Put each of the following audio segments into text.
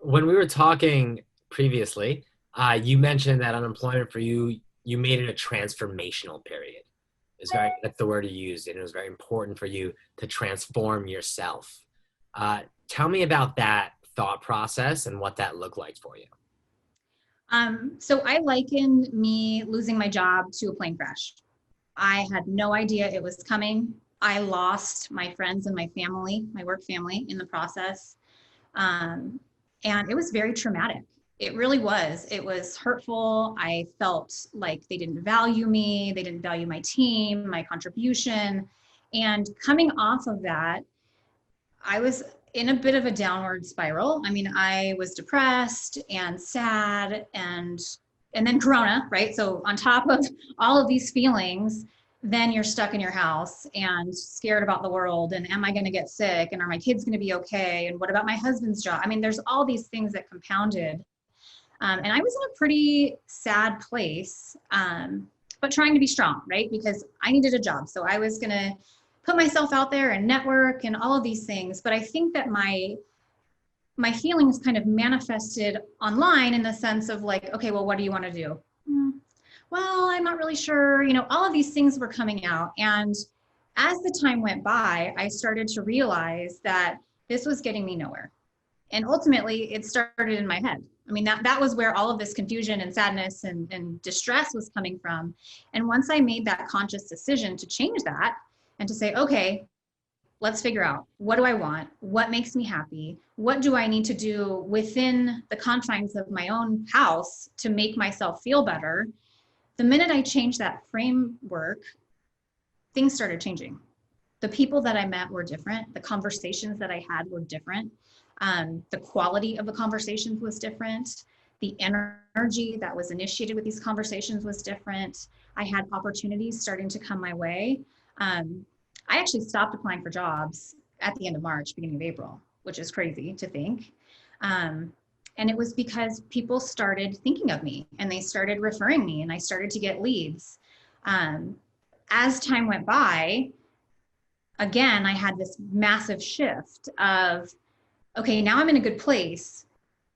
When we were talking previously, you mentioned that unemployment for you, you made it a transformational period. That's the word you used, and it was very important for you to transform yourself. Tell me about that thought process and what that looked like for you. So I liken me losing my job to a plane crash. I had no idea it was coming. I lost my friends and my family, my work family in the process. Um, and it was very traumatic. It really was. It was hurtful. I felt like they didn't value me, they didn't value my team, my contribution. And coming off of that, I was in a bit of a downward spiral. I mean, I was depressed and sad and then corona, right? So on top of all of these feelings, then you're stuck in your house and scared about the world and am I going to get sick and are my kids going to be okay and what about my husband's job? I mean, there's all these things that compounded. And I was in a pretty sad place, but trying to be strong, right? Because I needed a job. So I was going to put myself out there and network and all of these things. But I think that my feelings kind of manifested online in the sense of like, okay, well, what do you want to do? Well, I'm not really sure. You know, all of these things were coming out. And as the time went by, I started to realize that this was getting me nowhere. And ultimately, it started in my head. I mean, that was where all of this confusion and sadness and distress was coming from. And once I made that conscious decision to change that and to say, okay, let's figure out what do I want? What makes me happy? What do I need to do within the confines of my own house to make myself feel better? The minute I changed that framework, things started changing. The people that I met were different. The conversations that I had were different. The quality of the conversations was different. The energy that was initiated with these conversations was different. I had opportunities starting to come my way. I actually stopped applying for jobs at the end of March, beginning of April, which is crazy to think. And it was because people started thinking of me and they started referring me and I started to get leads. As time went by, again, I had this massive shift of, okay, now I'm in a good place,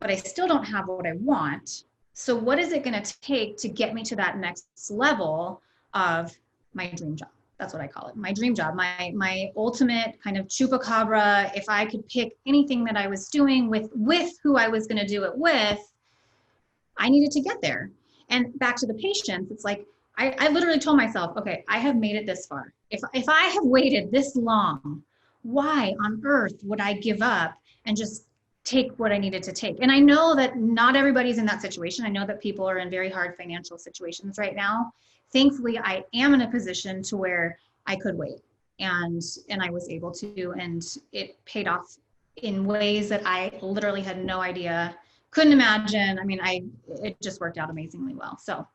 but I still don't have what I want. So what is it going to take to get me to that next level of my dream job? That's what I call it. My dream job, my ultimate kind of chupacabra. If I could pick anything that I was doing with who I was going to do it with, I needed to get there. And back to the patients, it's like, I literally told myself, okay, I have made it this far. If I have waited this long, why on earth would I give up and just take what I needed to take? And I know that not everybody's in that situation. I know that people are in very hard financial situations right now. Thankfully, I am in a position to where I could wait and I was able to, and it paid off in ways that I literally had no idea, couldn't imagine. I mean, it just worked out amazingly well. So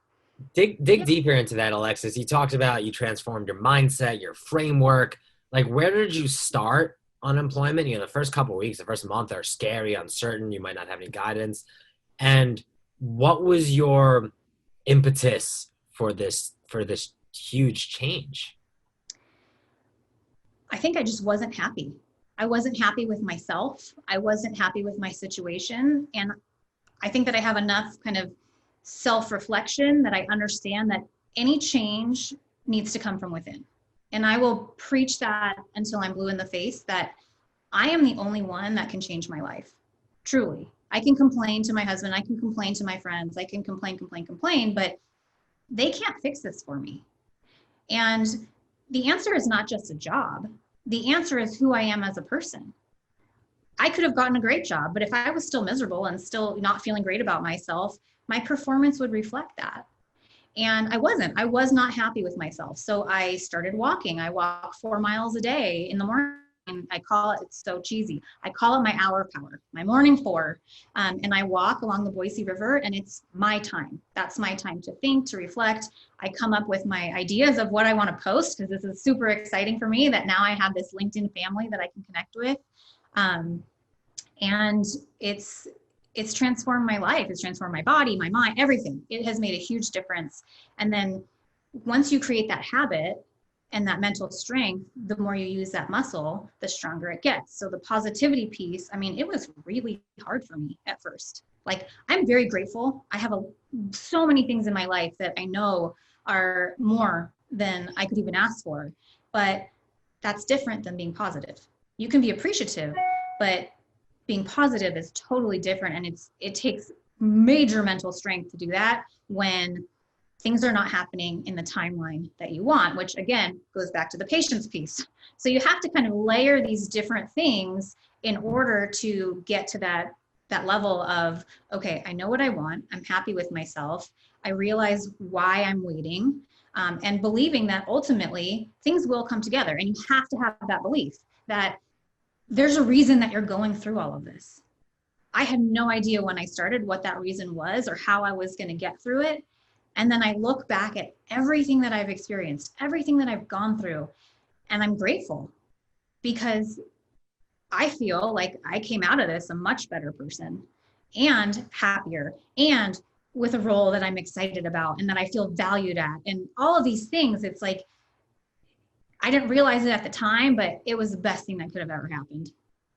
Dig deeper into that, Alexis. You talked about you transformed your mindset, your framework. Like, where did you start unemployment? You know, the first couple of weeks, the first month are scary, uncertain. You might not have any guidance. And what was your impetus for this huge change? I think I just wasn't happy. I wasn't happy with myself. I wasn't happy with my situation. And I think that I have enough kind of self-reflection that I understand that any change needs to come from within. And I will preach that until I'm blue in the face that I am the only one that can change my life. Truly. I can complain to my husband, I can complain to my friends, I can complain, but they can't fix this for me. And the answer is not just a job. The answer is who I am as a person. I could have gotten a great job, but if I was still miserable and still not feeling great about myself, my performance would reflect that. And I wasn't. I was not happy with myself. So I started walking. I walk 4 miles a day in the morning. I call it, it's so cheesy, I call it my hour of power, my morning 4. And I walk along the Boise River and it's my time. That's my time to think, to reflect. I come up with my ideas of what I want to post because this is super exciting for me that now I have this LinkedIn family that I can connect with. And it's transformed my life. It's transformed my body, my mind, everything. It has made a huge difference. And then once you create that habit, and that mental strength, the more you use that muscle, the stronger it gets. So the positivity piece, I mean, it was really hard for me at first. Like, I'm very grateful. I have so many things in my life that I know are more than I could even ask for, but that's different than being positive. You can be appreciative, but being positive is totally different. And it takes major mental strength to do that when things are not happening in the timeline that you want, which again goes back to the patience piece. So you have to kind of layer these different things in order to get to that level of, okay, I know what I want. I'm happy with myself. I realize why I'm waiting, and believing that ultimately things will come together. And you have to have that belief that there's a reason that you're going through all of this. I had no idea when I started what that reason was or how I was going to get through it. And then I look back at everything that I've experienced, everything that I've gone through, and I'm grateful because I feel like I came out of this a much better person and happier and with a role that I'm excited about and that I feel valued at. And all of these things, it's like, I didn't realize it at the time, but it was the best thing that could have ever happened.